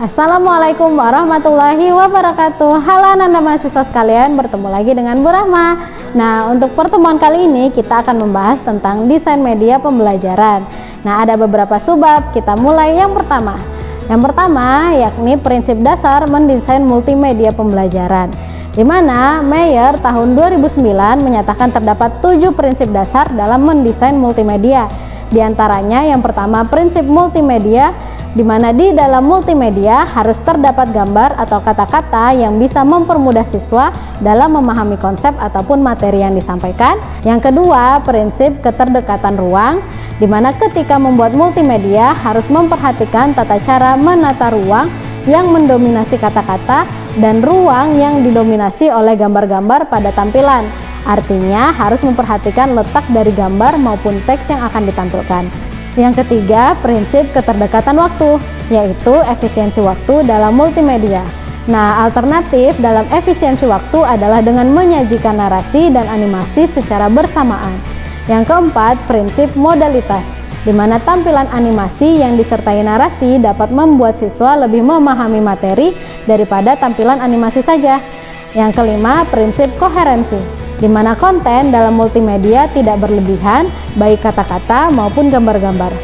Assalamualaikum warahmatullahi wabarakatuh. Halo anak-anak mahasiswa sekalian, bertemu lagi dengan Bu Rahma. Nah, untuk pertemuan kali ini kita akan membahas tentang desain media pembelajaran. Nah, ada beberapa subbab. Kita mulai yang pertama. Yang pertama yakni prinsip dasar mendesain multimedia pembelajaran, di mana Meyer tahun 2009 menyatakan terdapat 7 prinsip dasar dalam mendesain multimedia. Di antaranya yang pertama prinsip multimedia, di mana di dalam multimedia harus terdapat gambar atau kata-kata yang bisa mempermudah siswa dalam memahami konsep ataupun materi yang disampaikan. Yang kedua, prinsip keterdekatan ruang, di mana ketika membuat multimedia harus memperhatikan tata cara menata ruang yang mendominasi kata-kata dan ruang yang didominasi oleh gambar-gambar pada tampilan. Artinya harus memperhatikan letak dari gambar maupun teks yang akan ditampilkan. Yang ketiga, prinsip keterdekatan waktu, yaitu efisiensi waktu dalam multimedia. Nah, alternatif dalam efisiensi waktu adalah dengan menyajikan narasi dan animasi secara bersamaan. Yang keempat, prinsip modalitas, di mana tampilan animasi yang disertai narasi dapat membuat siswa lebih memahami materi daripada tampilan animasi saja. Yang kelima, prinsip koherensi, di mana konten dalam multimedia tidak berlebihan, baik kata-kata maupun gambar-gambar.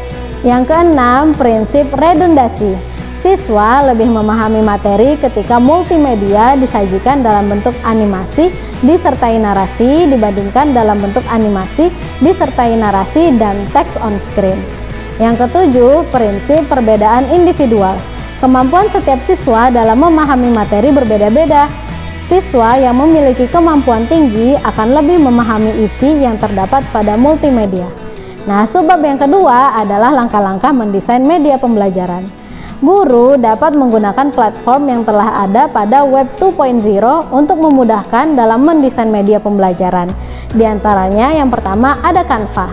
Yang keenam, prinsip redundasi. Siswa lebih memahami materi ketika multimedia disajikan dalam bentuk animasi disertai narasi dibandingkan dalam bentuk animasi disertai narasi dan teks on screen. Yang ketujuh, prinsip perbedaan individual. Kemampuan setiap siswa dalam memahami materi berbeda-beda. Siswa yang memiliki kemampuan tinggi akan lebih memahami isi yang terdapat pada multimedia. Nah, subbab yang kedua adalah langkah-langkah mendesain media pembelajaran. Guru dapat menggunakan platform yang telah ada pada Web 2.0 untuk memudahkan dalam mendesain media pembelajaran. Di antaranya yang pertama ada Canva.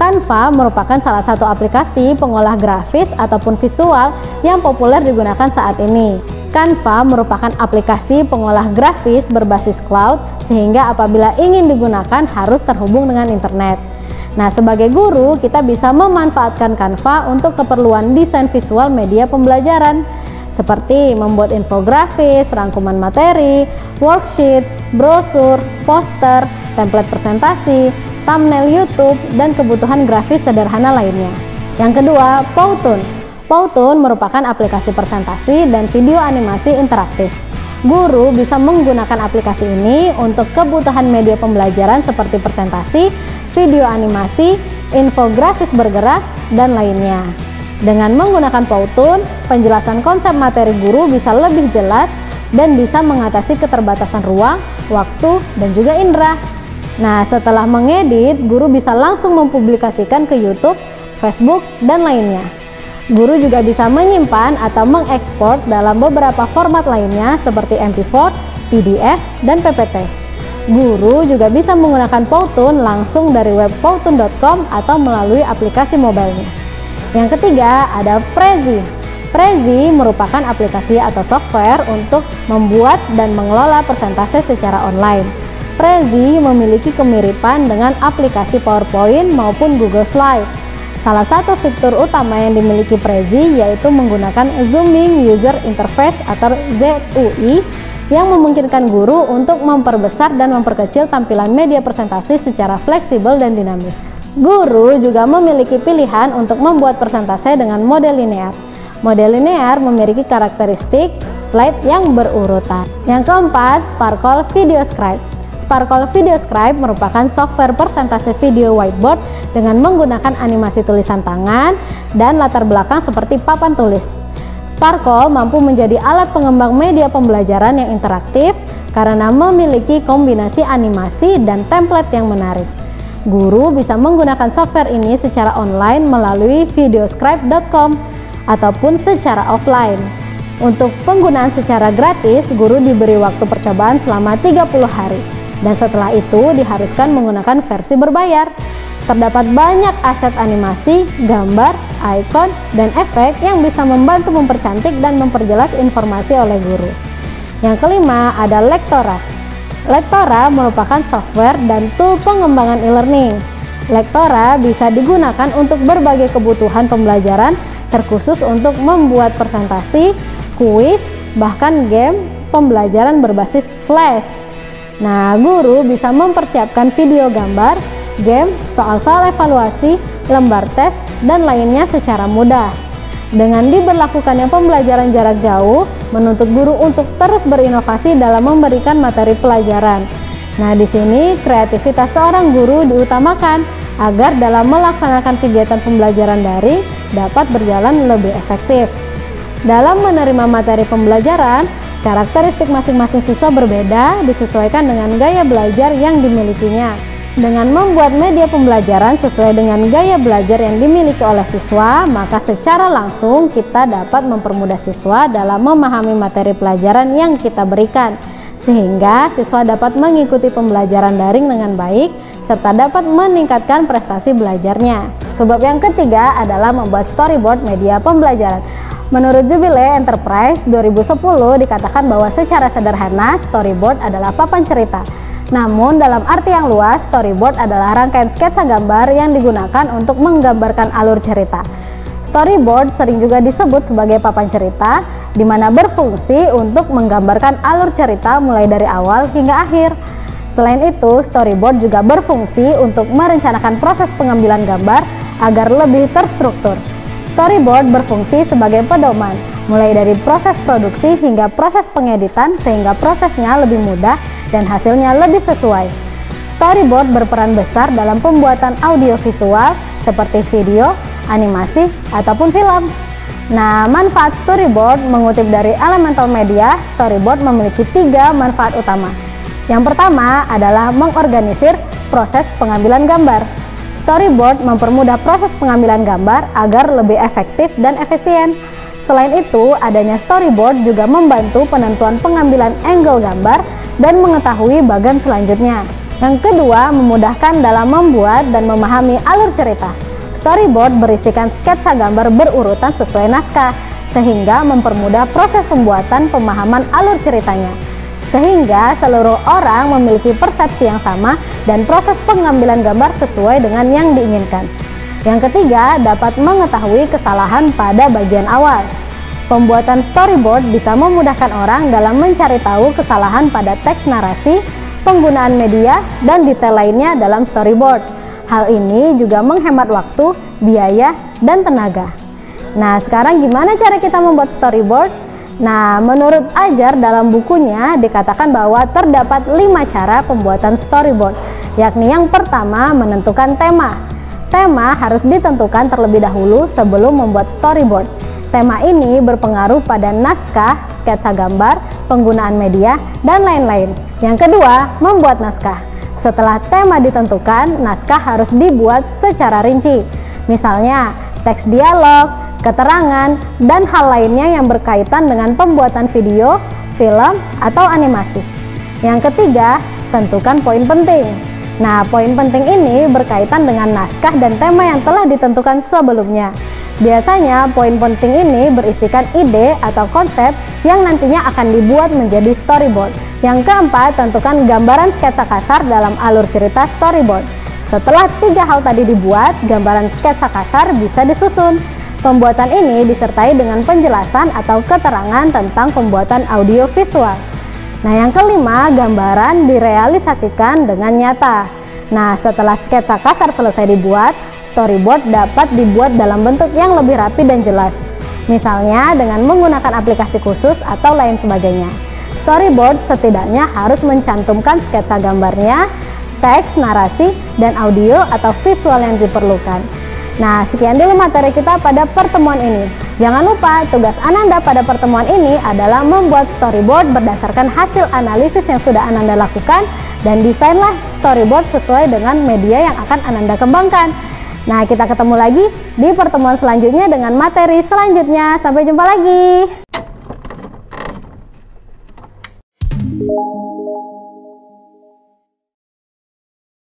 Canva merupakan salah satu aplikasi pengolah grafis ataupun visual yang populer digunakan saat ini. Canva merupakan aplikasi pengolah grafis berbasis cloud, sehingga apabila ingin digunakan harus terhubung dengan internet. Nah, sebagai guru kita bisa memanfaatkan Canva untuk keperluan desain visual media pembelajaran, seperti membuat infografis, rangkuman materi, worksheet, brosur, poster, template presentasi, thumbnail YouTube, dan kebutuhan grafis sederhana lainnya. Yang kedua, Powtoon. Powtoon merupakan aplikasi presentasi dan video animasi interaktif. Guru bisa menggunakan aplikasi ini untuk kebutuhan media pembelajaran seperti presentasi, video animasi, infografis bergerak, dan lainnya. Dengan menggunakan Powtoon, penjelasan konsep materi guru bisa lebih jelas dan bisa mengatasi keterbatasan ruang, waktu, dan juga indera. Nah, setelah mengedit, guru bisa langsung mempublikasikan ke YouTube, Facebook, dan lainnya. Guru juga bisa menyimpan atau mengekspor dalam beberapa format lainnya seperti MP4, PDF, dan PPT. Guru juga bisa menggunakan Powtoon langsung dari web powtoon.com atau melalui aplikasi mobilenya. Yang ketiga ada Prezi. Prezi merupakan aplikasi atau software untuk membuat dan mengelola presentasi secara online. Prezi memiliki kemiripan dengan aplikasi PowerPoint maupun Google Slide. Salah satu fitur utama yang dimiliki Prezi yaitu menggunakan Zooming User Interface atau ZUI yang memungkinkan guru untuk memperbesar dan memperkecil tampilan media presentasi secara fleksibel dan dinamis. Guru juga memiliki pilihan untuk membuat presentasi dengan model linear. Model linear memiliki karakteristik slide yang berurutan. Yang keempat, Sparkle Video Scribe. Sparkle Video Scribe merupakan software presentasi video whiteboard dengan menggunakan animasi tulisan tangan dan latar belakang seperti papan tulis. Sparkle mampu menjadi alat pengembang media pembelajaran yang interaktif karena memiliki kombinasi animasi dan template yang menarik. Guru bisa menggunakan software ini secara online melalui videoscribe.com ataupun secara offline. Untuk penggunaan secara gratis, guru diberi waktu percobaan selama 30 hari. Dan setelah itu diharuskan menggunakan versi berbayar. Terdapat banyak aset animasi, gambar, ikon, dan efek yang bisa membantu mempercantik dan memperjelas informasi oleh guru. Yang kelima ada Lektora. Lektora merupakan software dan tool pengembangan e-learning. Lektora bisa digunakan untuk berbagai kebutuhan pembelajaran, terkhusus untuk membuat presentasi, kuis, bahkan game pembelajaran berbasis flash. Nah, guru bisa mempersiapkan video gambar, game, soal-soal evaluasi, lembar tes, dan lainnya secara mudah. Dengan diberlakukannya pembelajaran jarak jauh, menuntut guru untuk terus berinovasi dalam memberikan materi pelajaran. Nah, di sini kreativitas seorang guru diutamakan agar dalam melaksanakan kegiatan pembelajaran daring dapat berjalan lebih efektif. Dalam menerima materi pembelajaran, karakteristik masing-masing siswa berbeda disesuaikan dengan gaya belajar yang dimilikinya. Dengan membuat media pembelajaran sesuai dengan gaya belajar yang dimiliki oleh siswa, maka secara langsung kita dapat mempermudah siswa dalam memahami materi pelajaran yang kita berikan, sehingga siswa dapat mengikuti pembelajaran daring dengan baik, serta dapat meningkatkan prestasi belajarnya. Sebab yang ketiga adalah membuat storyboard media pembelajaran. Menurut Jubilee Enterprise 2010 dikatakan bahwa secara sederhana storyboard adalah papan cerita. Namun dalam arti yang luas, storyboard adalah rangkaian sketsa gambar yang digunakan untuk menggambarkan alur cerita. Storyboard sering juga disebut sebagai papan cerita, di mana berfungsi untuk menggambarkan alur cerita mulai dari awal hingga akhir. Selain itu, storyboard juga berfungsi untuk merencanakan proses pengambilan gambar agar lebih terstruktur. Storyboard berfungsi sebagai pedoman, mulai dari proses produksi hingga proses pengeditan, sehingga prosesnya lebih mudah dan hasilnya lebih sesuai. Storyboard berperan besar dalam pembuatan audiovisual seperti video, animasi, ataupun film. Nah, manfaat storyboard mengutip dari Elemental Media, storyboard memiliki 3 manfaat utama. Yang pertama adalah mengorganisir proses pengambilan gambar. Storyboard mempermudah proses pengambilan gambar agar lebih efektif dan efisien. Selain itu, adanya storyboard juga membantu penentuan pengambilan angle gambar dan mengetahui bagan selanjutnya. Yang kedua, memudahkan dalam membuat dan memahami alur cerita. Storyboard berisikan sketsa gambar berurutan sesuai naskah, sehingga mempermudah proses pembuatan pemahaman alur ceritanya. Sehingga seluruh orang memiliki persepsi yang sama dan proses pengambilan gambar sesuai dengan yang diinginkan. Yang ketiga, dapat mengetahui kesalahan pada bagian awal. Pembuatan storyboard bisa memudahkan orang dalam mencari tahu kesalahan pada teks narasi, penggunaan media, dan detail lainnya dalam storyboard. Hal ini juga menghemat waktu, biaya, dan tenaga. Nah, sekarang gimana cara kita membuat storyboard? Nah, menurut Ajar dalam bukunya dikatakan bahwa terdapat 5 cara pembuatan storyboard, yakni yang pertama menentukan tema. Tema harus ditentukan terlebih dahulu sebelum membuat storyboard. Tema ini berpengaruh pada naskah, sketsa gambar, penggunaan media, dan lain-lain. Yang kedua, membuat naskah. Setelah tema ditentukan, naskah harus dibuat secara rinci. Misalnya, teks dialog, keterangan, dan hal lainnya yang berkaitan dengan pembuatan video, film, atau animasi. Yang ketiga, tentukan poin penting. Nah, poin penting ini berkaitan dengan naskah dan tema yang telah ditentukan sebelumnya. Biasanya, poin penting ini berisikan ide atau konsep yang nantinya akan dibuat menjadi storyboard. Yang keempat, tentukan gambaran sketsa kasar dalam alur cerita storyboard. Setelah 3 hal tadi dibuat, gambaran sketsa kasar bisa disusun. Pembuatan ini disertai dengan penjelasan atau keterangan tentang pembuatan audio visual. Nah, yang kelima, gambaran direalisasikan dengan nyata. Nah, setelah sketsa kasar selesai dibuat, storyboard dapat dibuat dalam bentuk yang lebih rapi dan jelas. Misalnya dengan menggunakan aplikasi khusus atau lain sebagainya. Storyboard setidaknya harus mencantumkan sketsa gambarnya, teks, narasi, dan audio atau visual yang diperlukan. Nah, sekian dulu materi kita pada pertemuan ini. Jangan lupa, tugas Ananda pada pertemuan ini adalah membuat storyboard berdasarkan hasil analisis yang sudah Ananda lakukan, dan desainlah storyboard sesuai dengan media yang akan Ananda kembangkan. Nah, kita ketemu lagi di pertemuan selanjutnya dengan materi selanjutnya. Sampai jumpa lagi.